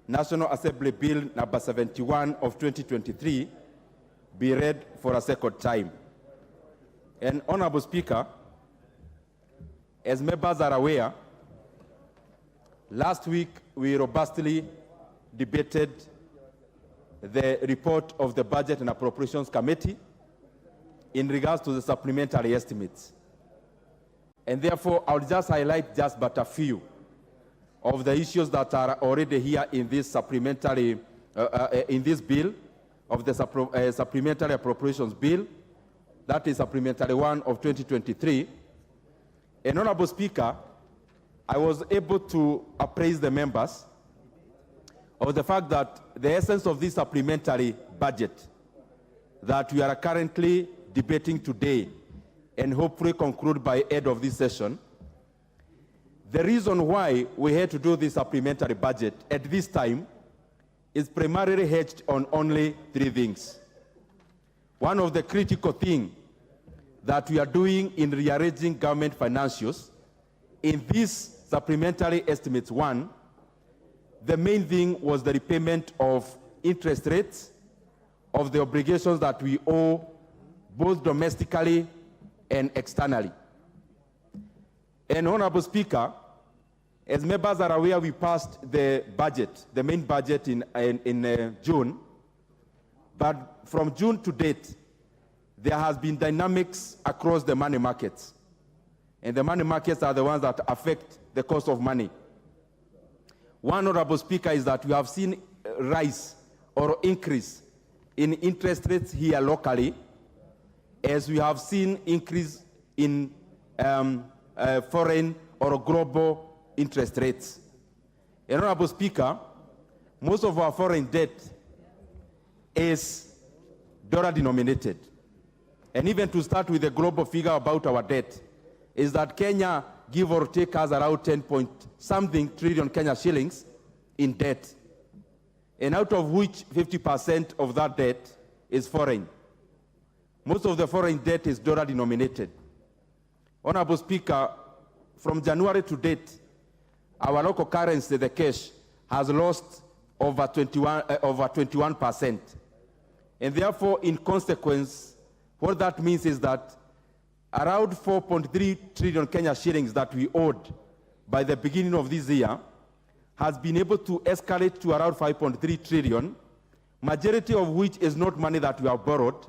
National Assembly Bill number 71 of 2023 be read for a second time. And Honorable Speaker, as members are aware, last week we robustly debated the report of the Budget and Appropriations Committee in regards to the supplementary estimates. And therefore, I'll just highlight just but a few of the issues that are already here in this supplementary, in this bill, of the supplementary appropriations bill, that is supplementary 1 of 2023. And Honorable Speaker, I was able to appraise the members of the fact that the essence of this supplementary budget that we are currently debating today and hopefully conclude by end of this session, the reason why we had to do this supplementary budget at this time is primarily hedged on only three things. One of the critical things that we are doing in rearranging government financials in this supplementary estimates 1, the main thing was the repayment of interest rates of the obligations that we owe both domestically and externally. And Honorable Speaker, as members are aware, we passed the budget, the main budget in June, but from June to date, there has been dynamics across the money markets. And the money markets are the ones that affect the cost of money. One, Honorable Speaker, is that we have seen a rise or increase in interest rates here locally, as we have seen increase in foreign or global interest rates. And Honorable Speaker, most of our foreign debt is dollar denominated. And even to start with the global figure about our debt, is that Kenya, give or take, has around 10-point-something trillion Kenya shillings in debt. And out of which 50% of that debt is foreign. Most of the foreign debt is dollar denominated. Honorable Speaker, from January to date, our local currency, the cash, has lost over 21%. And therefore, in consequence, what that means is that around 4.3 trillion Kenya shillings that we owed by the beginning of this year has been able to escalate to around 5.3 trillion, majority of which is not money that we have borrowed,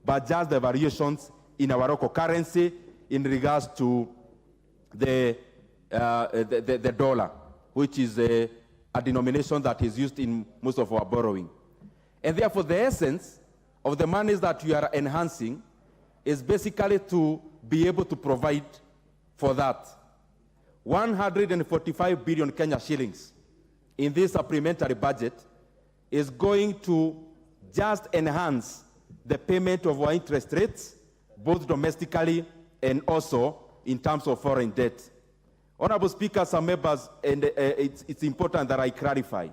but just the variations in our local currency in regards to the dollar, which is a denomination that is used in most of our borrowing. And therefore, the essence of the monies that we are enhancing is basically to be able to provide for that. 145 billion Kenya shillings in this supplementary budget is going to just enhance the payment of our interest rates, both domestically and also in terms of foreign debt. Honorable Speaker, some members, and it's important that I clarify.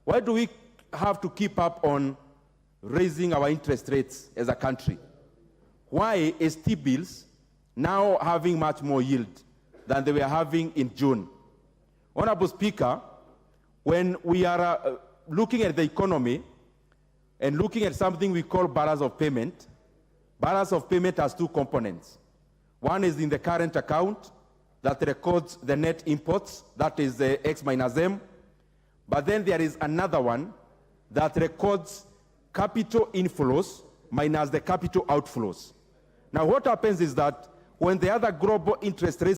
Why do we have to keep up on raising our interest rates as a country? Why is T-bills now having much more yield than they were having in June? Honorable Speaker, when we are looking at the economy and looking at something we call balance of payment has two components. One is in the current account that records the net imports, that is the X minus M. But then there is another one that records capital inflows minus the capital outflows. Now what happens is that when the other global interest rates